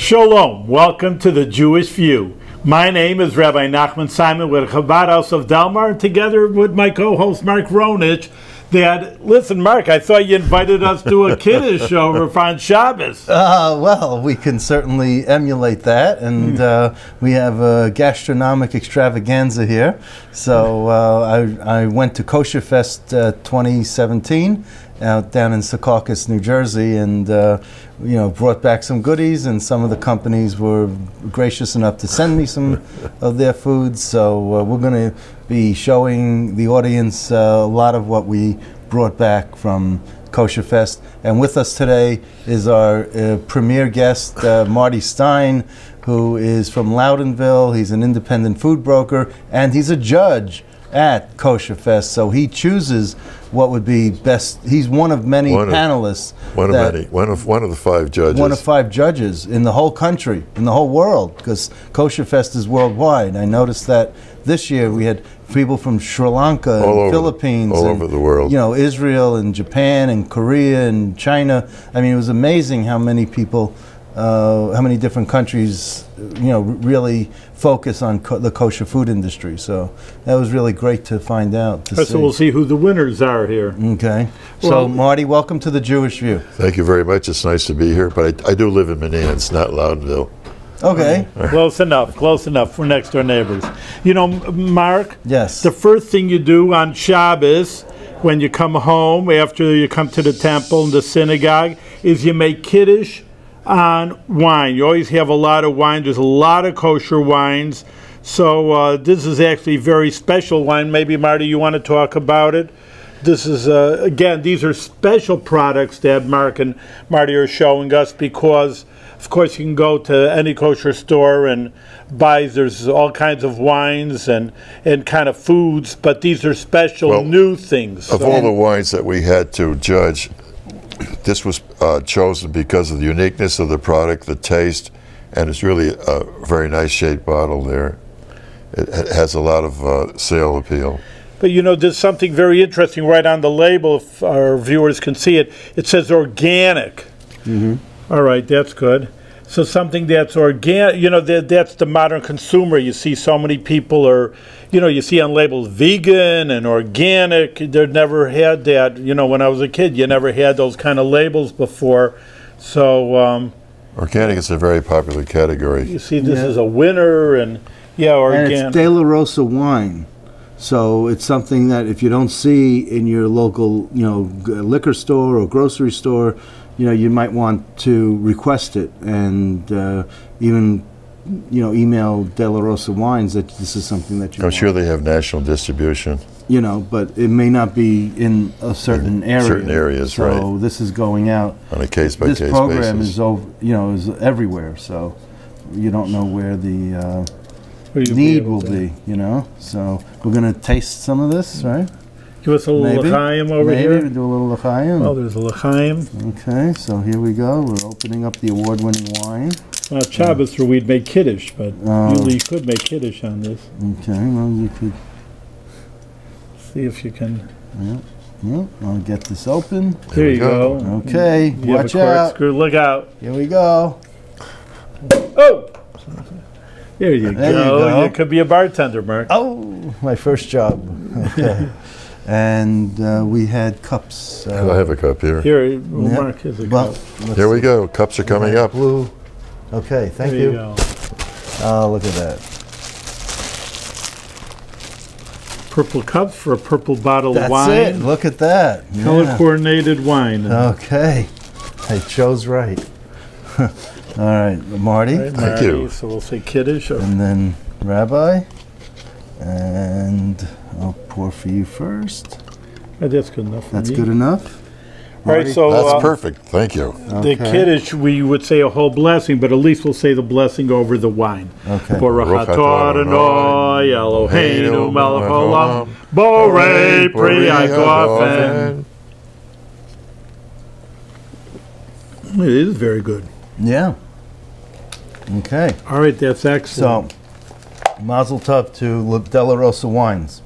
Shalom, welcome to the Jewish View. My name is Rabbi Nachman Simon with Chabad House of Delmar, and together with my co-host Mark Ronich. Listen, Mark, I thought you invited us to a Kiddush over on Shabbos. Well, we can certainly emulate that, and we have a gastronomic extravaganza here. So I went to Kosherfest 2017 out down in Secaucus, New Jersey, and brought back some goodies, and some of the companies were gracious enough to send me some of their food. So we're going to be showing the audience a lot of what we brought back from Kosherfest. And with us today is our premier guest, Marty Stein, who is from Loudonville. He's an independent food broker, and he's a judge at Kosherfest, so he chooses what would be best. He's one of many panelists. One of the 5 judges. One of 5 judges in the whole country, in the whole world, because Kosherfest is worldwide. I noticed that this year we had people from Sri Lanka and Philippines, all over the world. Israel and Japan and Korea and China. I mean, it was amazing how many people, how many different countries, really focus on the kosher food industry. So that was really great to find out. So we'll see who the winners are here. Okay. So Marty, welcome to the Jewish View. Thank you very much. It's nice to be here, but I do live in Meadowlands, not Loudonville. Okay. Close enough, close enough. We're next door neighbors. Mark? Yes. The first thing you do on Shabbos when you come home, after you come to the temple and the synagogue, is you make Kiddush on wine. You always have a lot of wine. There's a lot of kosher wines. So this is actually very special wine. Maybe, Marty, you want to talk about it? This is, again, these are special products that Mark and Marty are showing us because, of course, you can go to any kosher store and buy, there's all kinds of wines and kind of foods, but these are special new things. Of all the wines that we had to judge, this was chosen because of the uniqueness of the product, the taste, and it's really a very nice shaped bottle there. It has a lot of sale appeal. But there's something very interesting right on the label, if our viewers can see it. It says organic. Mm-hmm. All right, that's good. So something that's organic, that's the modern consumer. You see so many people are, you see on labels vegan and organic. They never had that. When I was a kid, you never had those kind of labels before. So organic is a very popular category. You see, this is a winner, and organic. And it's De La Rosa wine. So it's something that if you don't see in your local, liquor store or grocery store, you might want to request it and even, email De La Rosa Wines that this is something that you want. I'm sure they have national distribution. But it may not be in a certain area. Certain areas, right. So this is going out. On a case-by-case basis. This program is is everywhere, so you don't know where the need will be, So we're going to taste some of this, right? Give us a little l'chaim over here. Maybe do a little l'chaim. Oh, there's a l'chaim. Okay, so here we go. We're opening up the award-winning wine. Well, Shabbos, where we'd make Kiddush, but usually you could make Kiddush on this. Okay, well, you could... See if you can... Yeah, I'll get this open. There you go. Okay, watch out. Look out. Here we go. Oh! There you go. You could be a bartender, Mark. Oh, my first job. Okay. And we had cups. I have a cup here. Here, Mark has a cup. Here we go. Cups are coming up. Blue. Okay, thank you. There you go. Oh, look at that. Purple cups for a purple bottle of wine. That's it. Look at that. Color-coordinated wine. Okay. I chose right. All right, Marty. Thank you. So we'll say Kiddush. And then Rabbi. And I'll pour for you first. That's good enough for me. That's good enough? All right, so that's perfect. Thank you. The Kiddush, we would say a whole blessing, but at least we'll say the blessing over the wine. Okay. Baruch atah Adonai Eloheinu melech haolam borei pri ha'gofen. It is very good. Yeah. Okay. All right, that's excellent. So, Mazel Tov to De La Rosa Wines.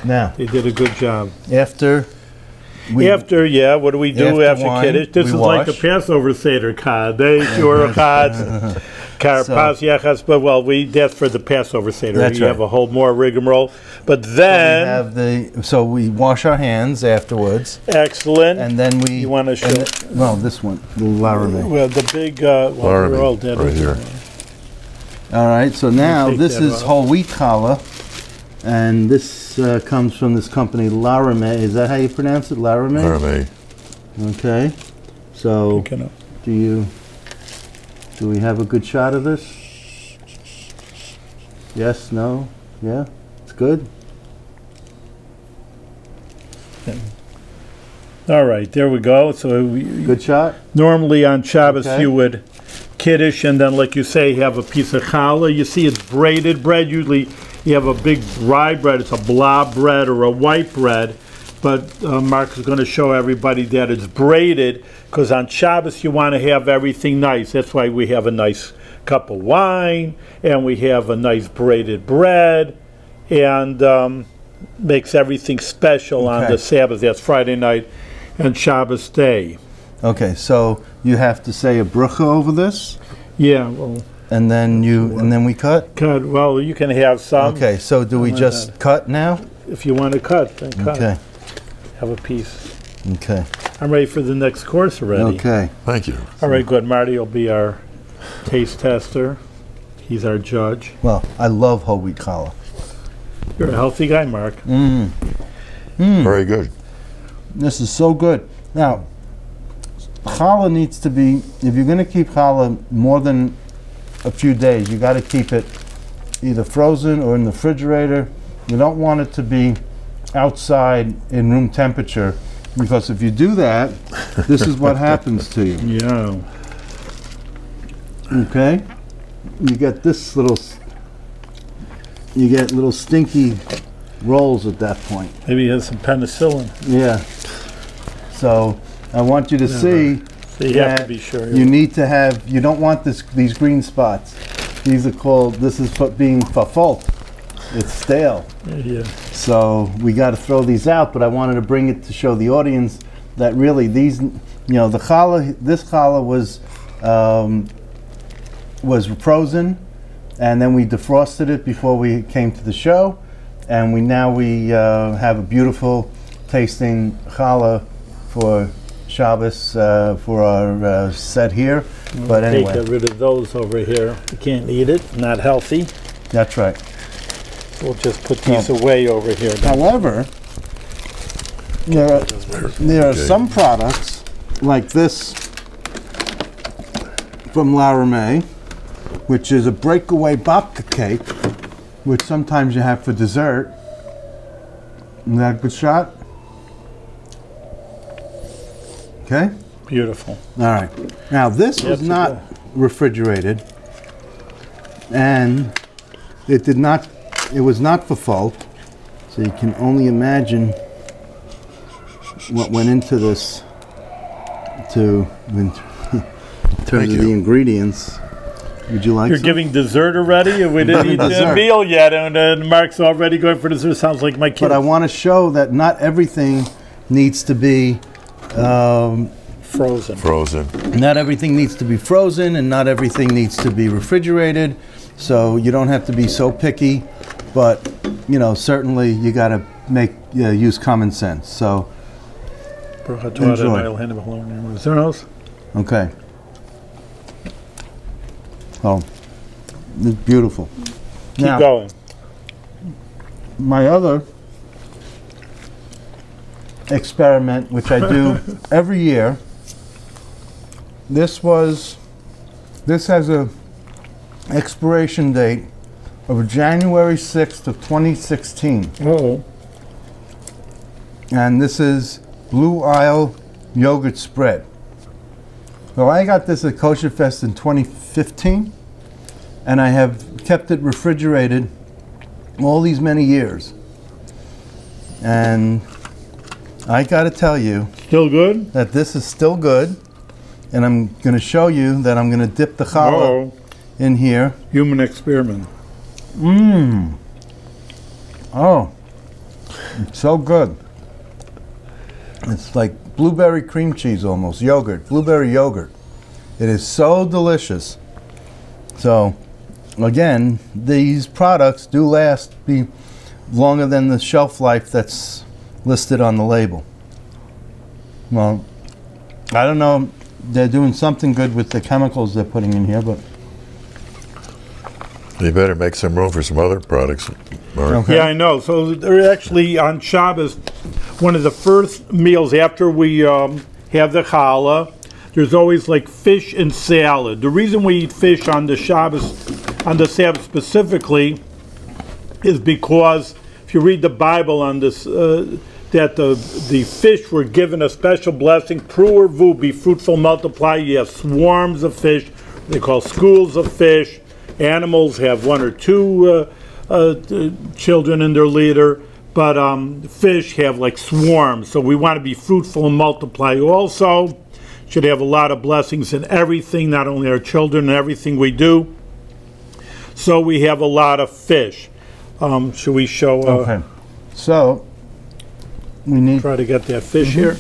Now, they did a good job. After After, what do we do after wine, Kiddush? This is like the Passover Seder card. They sure cards, karpas, but that's for the Passover Seder. That's you right. have a whole more rigmarole. But then so we wash our hands afterwards. Excellent. And then we. You want to show? Well, this one, the Laromme. Well, the big. We're all dead right here. All right. So now this is off. whole wheat challah, and this comes from this company Laromme. Is that how you pronounce it, Laromme? Laromme. Okay. So do we have a good shot of this? Yes. No. Yeah. It's good. All right, there we go. So good shot. Normally on Shabbos you would Kiddush, and then, like you say, have a piece of challah. You see, it's braided bread. Usually, you have a big rye bread. It's a blob bread or a white bread. But Mark is going to show everybody that it's braided, because on Shabbos you want to have everything nice. That's why we have a nice cup of wine, and we have a nice braided bread, and makes everything special on the Sabbath. That's Friday night and Shabbos day. Okay, so you have to say a bracha over this. Yeah, well. And then we cut. Cut. Well, you can have some. Okay, so do we just cut now? If you want to cut, then cut. Okay. Have a piece. Okay. I'm ready for the next course already. Okay. Thank you. All right, good. Marty will be our taste tester. He's our judge. Well, I love whole wheat challah. You're a healthy guy, Mark. Very good. This is so good. Now, challah needs to be, if you're going to keep challah more than a few days, you got to keep it either frozen or in the refrigerator. You don't want it to be outside in room temperature, because if you do that, this is what happens to you. Yeah. Okay? You get this little stinky rolls at that point. Maybe he has some penicillin. Yeah. So I want you to see So you have to be sure. you need to have, you don't want these green spots. These are called, this is being fafalt. It's stale. Yeah. So we got to throw these out, but I wanted to bring it to show the audience that really these, the challah, this challah was frozen, and then we defrosted it before we came to the show, and we have a beautiful tasting challah for Shabbos for our set here. But anyway, Get rid of those over here. You can't eat it. Not healthy. that's right. We'll just put these away over here. However, there are some products like this from Laromme, which is a breakaway babka cake, which sometimes you have for dessert. Is that a good shot? Okay. Beautiful. All right. Now this was not refrigerated, and it was not for fault, so you can only imagine what went into this in terms of the ingredients. Would you like You're some? giving dessert already? We didn't eat the meal yet, and Mark's already going for dessert. Sounds like my kid. But I want to show that not everything needs to be frozen. Not everything needs to be frozen, and not everything needs to be refrigerated. So you don't have to be so picky, but certainly you got to use common sense. So enjoy. Okay. Oh, it's beautiful. Keep going. My other experiment, which I do every year, this has a expiration date of January 6th of 2016. Oh. And this is Blue Isle yogurt spread. So I got this at Kosherfest in 2015, and I have kept it refrigerated all these many years. And I got to tell you, still good? That this is still good, and I'm going to show you that I'm going to dip the challah in here. Human experiment. Oh, it's so good. It's like blueberry cream cheese almost, yogurt, blueberry yogurt. It is so delicious. So, again, these products do last be longer than the shelf life that's listed on the label. Well, I don't know, they're doing something good with the chemicals they're putting in here, but... You better make some room for some other products, Mark. Yeah, I know. So they're actually on Shabbos, one of the first meals after we have the challah, there's always like fish and salad. The reason we eat fish on the Sabbath specifically, is because if you read the Bible on this, that the fish were given a special blessing, pruervu, be fruitful, multiply. You have swarms of fish, they call schools of fish. Animals have 1 or 2 children in their litter, but fish have like swarms. So we want to be fruitful and multiply also. Should have a lot of blessings in everything, not only our children and everything we do. So we have a lot of fish. Should we show? Okay. So we need try to get that fish here.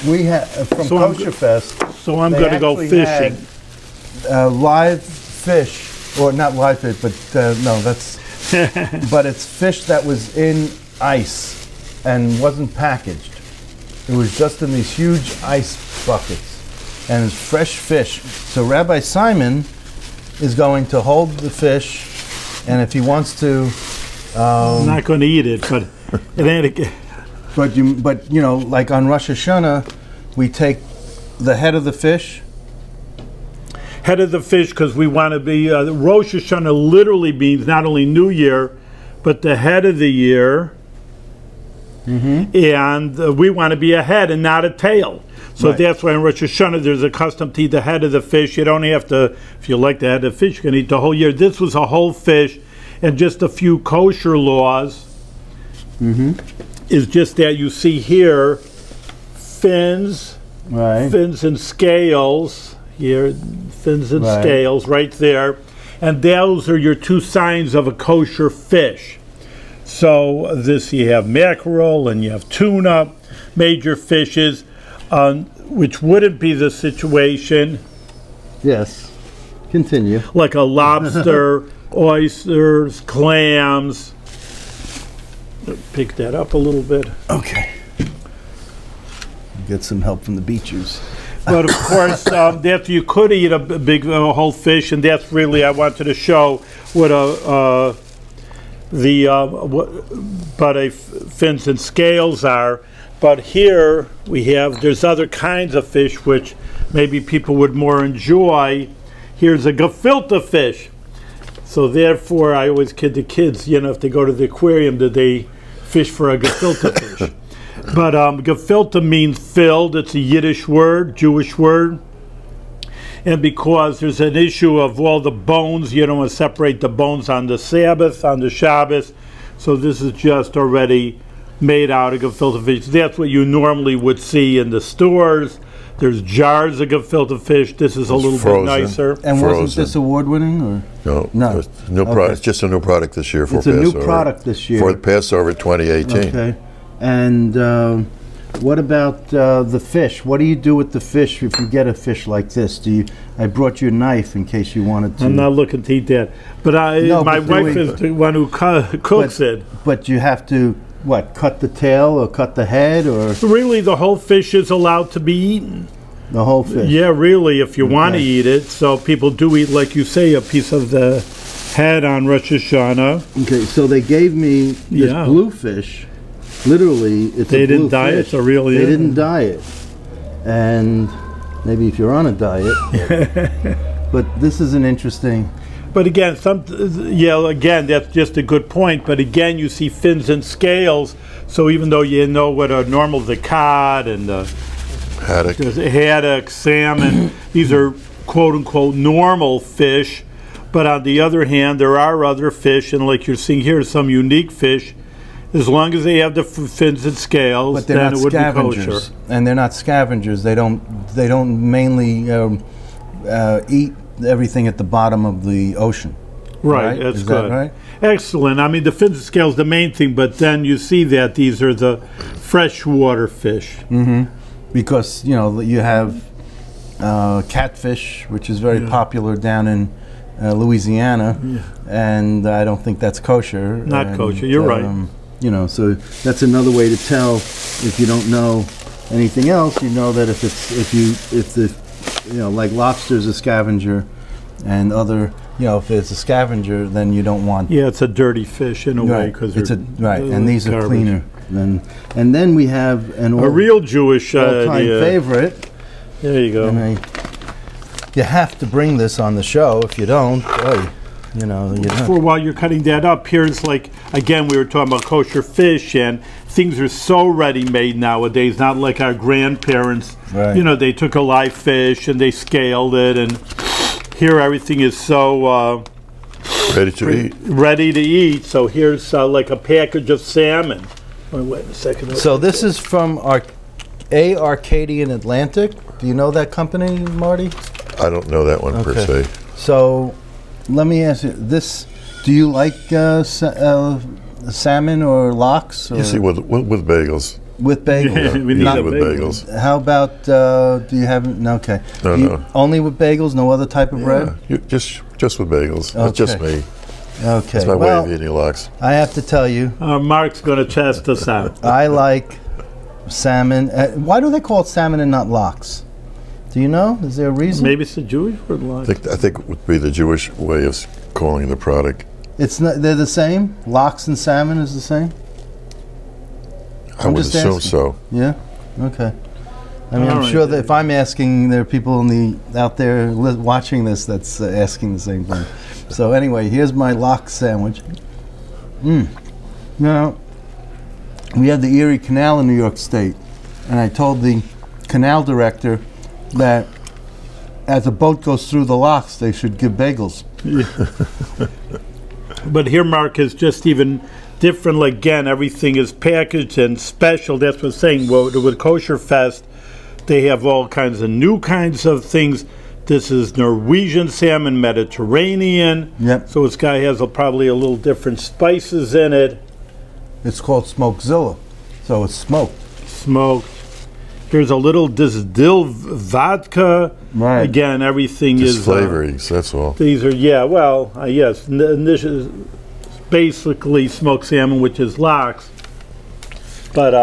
We have from Kosherfest. So I'm going to go fishing. Live fish, or not live fish, but no, that's. But it's fish that was in ice and wasn't packaged. It was just in these huge ice buckets, and it's fresh fish. So Rabbi Simon is going to hold the fish, and if he wants to, I'm not going to eat it, but it ain't. But you know, like on Rosh Hashanah, we take the head of the fish. Head of the fish, because we want to be. Rosh Hashanah literally means not only New Year, but the head of the year. And we want to be a head and not a tail. So that's why in Rosh Hashanah there's a custom to eat the head of the fish. You don't have to, if you like the head of the fish, you can eat the whole year. This was a whole fish, and just a few kosher laws is just that you see here fins, fins and scales. Here, fins and scales right there. And those are your 2 signs of a kosher fish. So this, you have mackerel and you have tuna, major fishes, which wouldn't be the situation. Yes, continue. Like a lobster, oysters, clams. Pick that up a little bit. Okay. Get some help from the beachers. But of course, that you could eat a big whole fish, and that's really I wanted to show what fins and scales are. But here we have, there's other kinds of fish which maybe people would more enjoy. Here's a gefilte fish. So therefore, I always kid the kids, you know, if they go to the aquarium, do they fish for a gefilte fish? But gefilte means filled. It's a Yiddish word, Jewish word. And because there's an issue of all the bones, you don't want to separate the bones on the Sabbath, on the Shabbos. So this is just already made out of gefilte fish. That's what you normally would see in the stores. There's jars of gefilte fish. This is a little bit nicer. And wasn't this award-winning? Or? No. No. It's new product. It's just a new product this year for Passover. It's a new product this year. For Passover 2018. Okay. And what about the fish? What do you do with the fish if you get a fish like this? I brought you a knife in case you wanted to. I'm not looking to eat that. But my wife is the one who cooks it. But you have to, what, cut the tail or cut the head? Or really, the whole fish is allowed to be eaten. The whole fish? Yeah, really, if you want to eat it. So people do eat, like you say, a piece of the head on Rosh Hashanah. Okay, so they gave me this blue fish. Literally, it's they didn't dye it, so really they didn't dye it. And maybe if you're on a diet, but this is an interesting. But again, again, that's just a good point. But again, you see fins and scales. So even though you know what are normal, the cod and the haddock, salmon, these are quote unquote normal fish. But on the other hand, there are other fish, and like you're seeing here, some unique fish. As long as they have the fins and scales, then it would be kosher. And they're not scavengers. They don't mainly eat everything at the bottom of the ocean. Right, that's Is good. that right? Excellent. I mean, the fins and scales the main thing, but then you see that these are the freshwater fish. Because, you know, you have catfish, which is very popular down in Louisiana, and I don't think that's kosher. Not kosher, you're right. You know, so that's another way to tell. If you don't know anything else, you know that if like lobster's a scavenger, and other, you know, if it's a scavenger, then you don't want. Yeah, it's a dirty fish in a way because it's and these garbage. are cleaner. And then we have a real Jewish all-time favorite. There you go. And you have to bring this on the show. If you don't, boy, you know. For while you're cutting that up, here's like, again, we were talking about kosher fish, and things are so ready-made nowadays, not like our grandparents. Right. You know, they took a live fish and they scaled it, and here everything is so ready to eat. Ready to eat. So here's like a package of salmon. Wait a second. So this is from Arcadian Atlantic. Do you know that company, Marty? I don't know that one per se. So let me ask you this: do you like salmon or lox? Or You see, with bagels. With bagels. Yeah, we need with bagels. How about? Do you have? No, okay. No. Only with bagels. No other type of bread. Just with bagels. Okay. That's just me. Okay. That's my way of eating lox. I have to tell you, Mark's going to test us out. I like salmon. Why do they call it salmon and not lox? Do you know? Is there a reason? Maybe it's a Jewish word. Lox. I think it would be the Jewish way of calling the product. It's not. They're the same. Lox and salmon is the same. I would assume so. Yeah. Okay. I mean, I'm sure that if I'm asking, there are people out there watching this that's asking the same thing. So anyway, here's my lox sandwich. Now, we had the Erie Canal in New York State, and I told the canal director that as a boat goes through the locks, they should give bagels. But here, Mark, is just even different. Again, everything is packaged and special. That's what I'm saying. Well, with Kosherfest, they have all kinds of new kinds of things. This is Norwegian salmon, Mediterranean. Yep. So this guy has probably a little different spices in it. It's called Smokezilla, so it's smoked. Smoked. Here's a little distilled vodka. Right. Again, everything Just is flavorings. That's all. These are yes. And this is basically smoked salmon, which is lox. But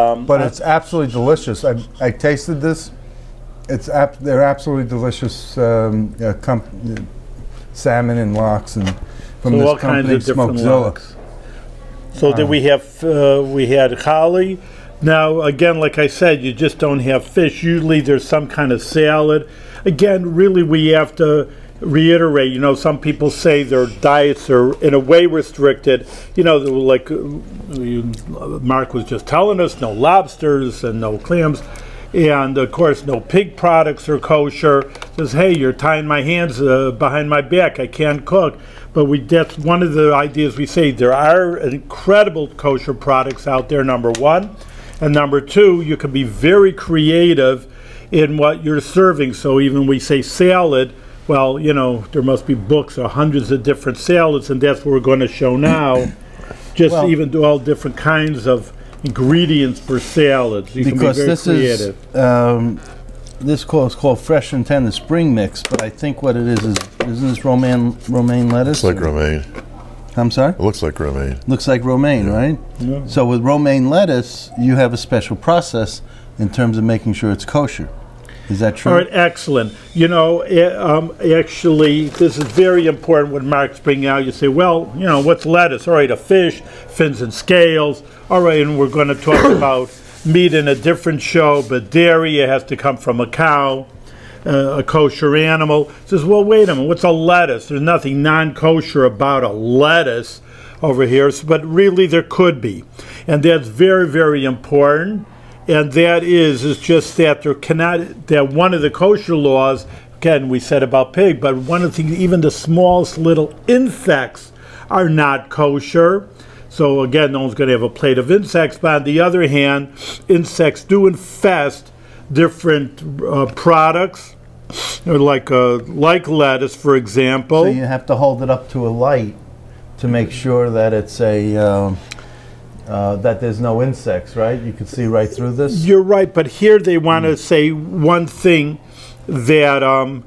it's absolutely delicious. I tasted this. They're absolutely delicious salmon and lox, and from this all company, kinds of different Smokezilla. lox. So then we had holly. Now again, like I said, you just don't have fish. Usually there's some kind of salad. Again, really we have to reiterate, you know, some people say their diets are in a way restricted. You know, like Mark was just telling us, no lobsters and no clams. And of course, no pig products are kosher. Says, hey, you're tying my hands behind my back. I can't cook. But that's one of the ideas we say. There are incredible kosher products out there, number one. And number two, you can be very creative in what you're serving. So even we say salad, well, you know, there must be books or hundreds of different salads, and that's what we're going to show now. Just even do all different kinds of ingredients for salads. You can be very creative. This is called Fresh and Tender Spring Mix, but I think what it is isn't this romaine lettuce? Looks like romaine. I'm sorry? It looks like romaine. Looks like romaine, right? Yeah. So with romaine lettuce, you have a special process in terms of making sure it's kosher. Is that true? All right, excellent. You know, actually, this is very important when Mark's bringing out. You say, well, you know, what's lettuce? All right, a fish, fins and scales. All right, and we're going to talk about meat in a different show, but dairy, it has to come from a cow, a kosher animal. Says, well, wait a minute, what's a lettuce? There's nothing non-kosher about a lettuce over here, but really there could be. And that's very, very important. And that is just that there cannot, that one of the kosher laws, again, we said about pig, but one of the things, even the smallest little insects are not kosher. So again, no one's going to have a plate of insects, but on the other hand, insects do infest different products, like lettuce, for example. So you have to hold it up to a light to make sure that it's a that there's no insects, right? You can see right through this. You're right, but here they want to say one thing, that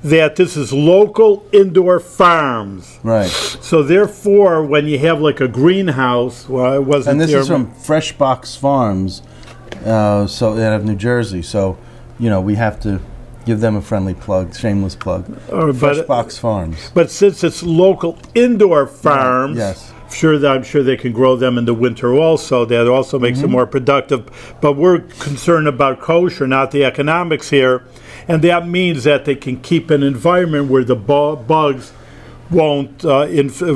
that this is local indoor farms. Right. So therefore, when you have like a greenhouse, well, it wasn't. And this there, is from Fresh Box Farms, so out of New Jersey. So, you know, we have to give them a friendly plug, shameless plug. Fresh Box Farms. But since it's local indoor farms, yes. I'm sure they can grow them in the winter also. That also makes them more productive. But we're concerned about kosher, not the economics here. And that means that they can keep an environment where the bugs won't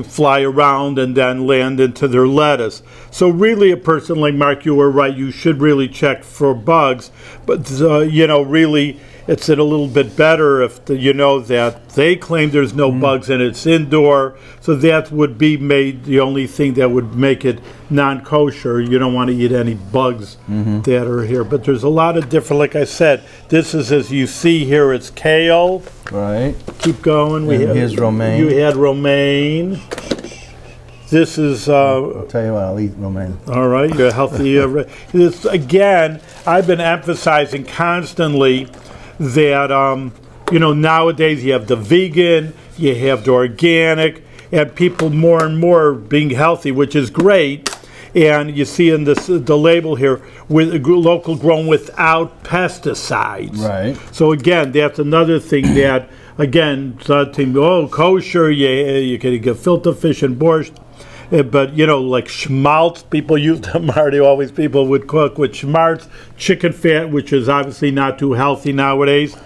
fly around and then land into their lettuce. So really, a person like Mark, you were right, you should really check for bugs. But, you know, really, it's a little bit better if you know that they claim there's no bugs and it's indoor. So that would be made the only thing that would make it non-kosher. You don't want to eat any bugs that are here. But there's a lot of different, like I said, this is, as you see here, it's kale. Right. Keep going. Here's romaine. You had romaine. This is... I'll tell you what, I'll eat romaine. All right, you're healthy. This, again, I've been emphasizing constantly that, you know, nowadays you have the vegan, you have the organic, and people more and more being healthy, which is great. And you see in this the label here, with local grown without pesticides. Right. So again, that's another thing that, again, oh, kosher, you can get gefilte fish and borscht. But, you know, like schmaltz, people use them, Marty, always people would cook with schmaltz, chicken fat, which is obviously not too healthy nowadays.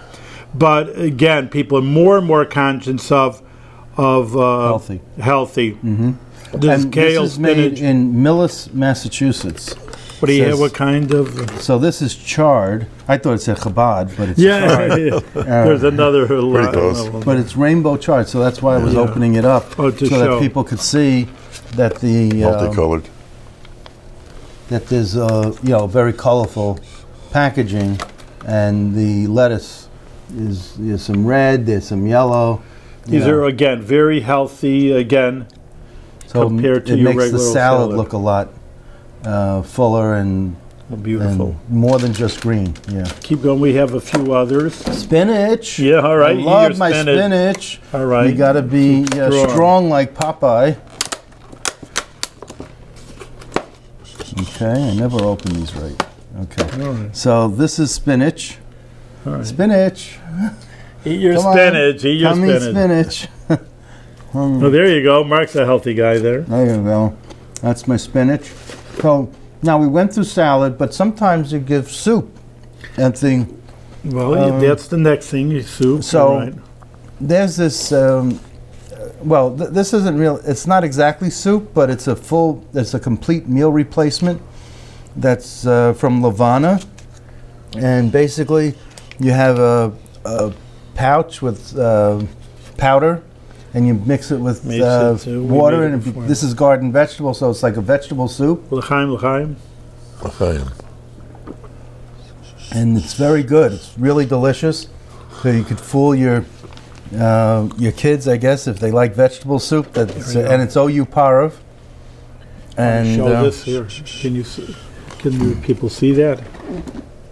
But, again, people are more and more conscious of healthy. This And kale, this is spinach. made in Millis, Massachusetts. What do you have? What kind of? So this is chard. I thought it said Chabad, but it's Yeah, chard. There's another. Pretty close. But it's rainbow chard, so that's why I was opening it up, Oh, so to show. that people could see that the Multicolored. that there's you know, very colorful packaging, and the lettuce there's some red, there's some yellow. These are, again, very healthy, again, so compared to it your makes the regular salad salad. look a lot fuller and beautiful. more than just green. Yeah. Keep going. We have a few others. Spinach. Yeah, all right. I Eat love your my spinach. spinach. All right. You got to be strong like Popeye. Okay, I never open these right. Okay. All right. So this is spinach. All right. Spinach. Eat your Come on. spinach. Eat your Come eat spinach. spinach. Oh, there you go. Mark's a healthy guy there. There you go. That's my spinach. So now we went through salad, but sometimes you give soup. And the Well, that's the next thing. You soup. So all right. there's this. Well, this isn't real. It's not exactly soup, but it's a complete meal replacement. That's from Levana, and basically, you have a pouch with powder, and you mix it with water. And this is garden vegetable, so it's like a vegetable soup. L'chaim. And it's very good. It's really delicious. So you could fool your kids, I guess, if they like vegetable soup. And it's OU Parov. And show this here. Can you see? Can people see that?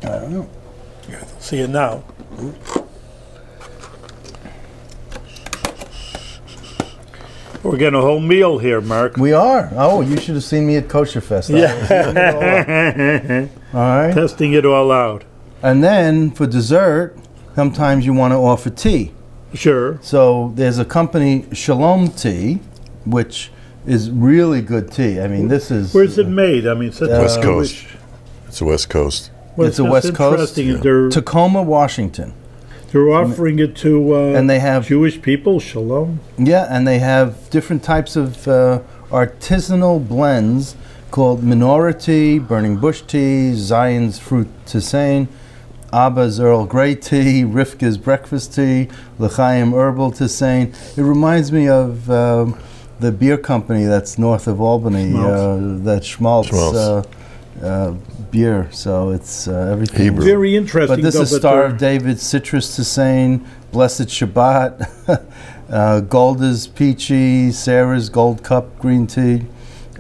I don't know. Yeah, they'll see it now. We're getting a whole meal here, Mark. We are. Oh, you should have seen me at Kosherfest. Yeah. All right. Testing it all out. And then for dessert, sometimes you want to offer tea. Sure. So there's a company, Shalom Tea, which is really good tea. I mean, this is... Where's it made? I mean, West Coast. It's the West Coast. Well, it's a West Coast. Yeah. Tacoma, Washington. They're offering it to and they have Jewish people, Shalom. Yeah, and they have different types of artisanal blends called Menorah Tea, Burning Bush Tea, Zion's Fruit Tisane, Abba's Earl Grey Tea, Rivka's Breakfast Tea, L'chaim Herbal Tisane. It reminds me of the beer company that's north of Albany, that Schmaltz. Beer, so it's everything. Hebrew. Very interesting. But this is Star of David, Citrus Tisane, Blessed Shabbat, Golda's peachy, Sarah's Gold Cup green tea,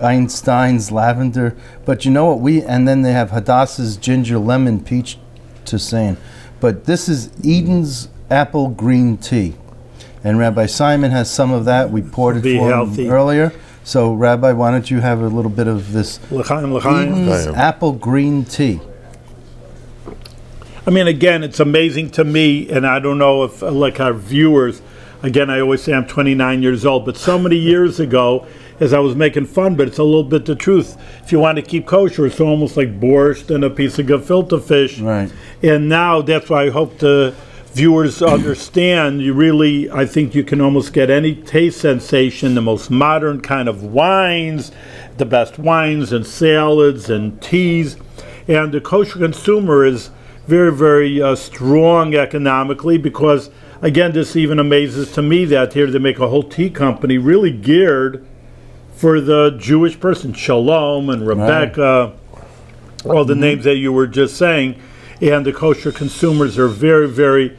Einstein's lavender. But you know what and then they have Hadassah's ginger lemon peach tisane. But this is Eden's apple green tea. And Rabbi Simon has some of that. We poured it for him earlier. So Rabbi, why don't you have a little bit of this Eden's apple green tea. I mean, again, it's amazing to me, and I don't know if, like our viewers, again, I always say I'm 29 years old, but so many years ago, as I was making fun, but it's a little bit the truth. If you want to keep kosher, it's almost like borscht and a piece of gefilte fish. Right. And now, that's why I hope the viewers understand, you really, I think you can almost get any taste sensation, the most modern kind of wines, the best wines and salads and teas. And the kosher consumer is very, very strong economically because, again, this even amazes to me that here they make a whole tea company really geared for the Jewish person, Shalom and Rebecca, all the names that you were just saying. And the kosher consumers are very, very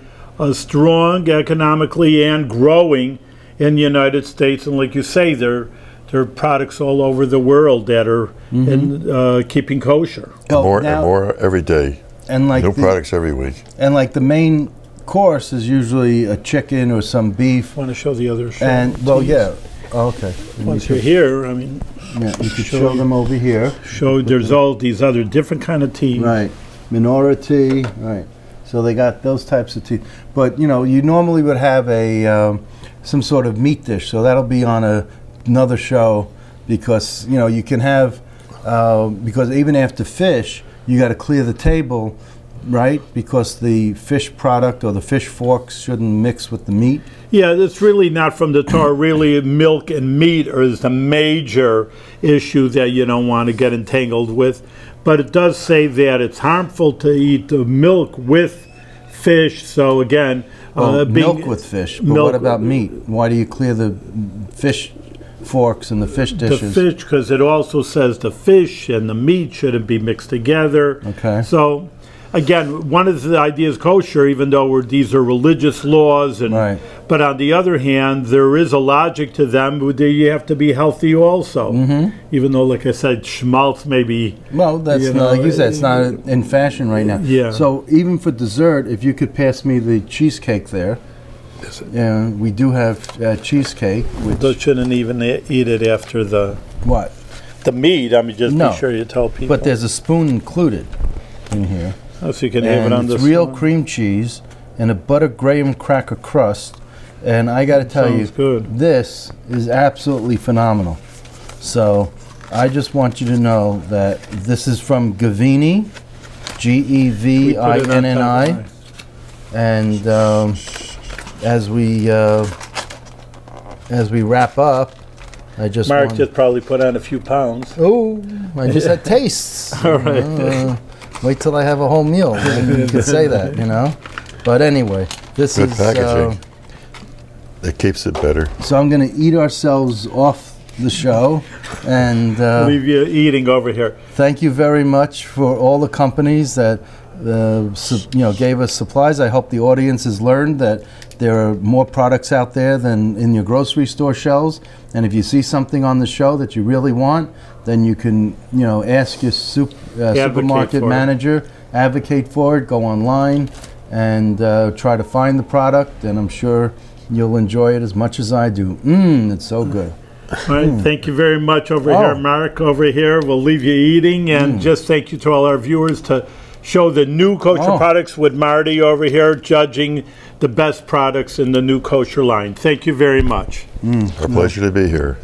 strong economically and growing in the United States. And like you say, there are products all over the world that are in, keeping kosher. More and more every day. And like new products every week. And like the main course is usually a chicken or some beef. I want to show the other show. And well, yeah. Oh, okay. Once you're here, I mean, yeah, you could show them over here. There's all these other different kind of tea. Right. Menorah tea. Right. So they got those types of tea. But you know, you normally would have a some sort of meat dish. So that'll be on another show because you know you can have because even after fish, you got to clear the table, right? Because the fish product or the fish forks shouldn't mix with the meat. Yeah, it's really not from the Torah. Really, milk and meat is the major issue that you don't want to get entangled with. But it does say that it's harmful to eat the milk with fish. So again, milk with fish. But what about meat? Why do you clear the fish forks and the fish dishes? The fish, because it also says the fish and the meat shouldn't be mixed together. Okay. So, again, one of the ideas kosher, even though these are religious laws, and but on the other hand, there is a logic to them. You have to be healthy also. Even though, like I said, schmaltz maybe. Well, that's not, like you said, it's not in fashion right now. Yeah. So even for dessert, if you could pass me the cheesecake there. Yeah, we do have cheesecake. Which shouldn't even eat it after the what? The meat. I mean, just be sure you tell people. But there's a spoon included in here. Oh, so you can have it on it's real cream cheese and a butter graham cracker crust. And I got to tell you, this is absolutely phenomenal. So I just want you to know that this is from Gevinni, Gevinni, and as we wrap up, I just Mark just probably put on a few pounds. Oh, I just had tastes. All right. Wait till I have a whole meal, and you can say that, you know. But anyway, this good is packaging. It keeps it better. So I'm going to eat ourselves off the show, and leave you eating over here. Thank you very much for all the companies that gave us supplies. I hope the audience has learned that there are more products out there than in your grocery store shelves. And if you see something on the show that you really want, then you can, ask your supermarket manager, advocate for it, go online, and try to find the product. And I'm sure you'll enjoy it as much as I do. It's so good. All right, thank you very much over here, Mark. Over here, we'll leave you eating, and just thank you to all our viewers to show the new kosher products with Marty over here, judging the best products in the new kosher line. Thank you very much. Our pleasure to be here.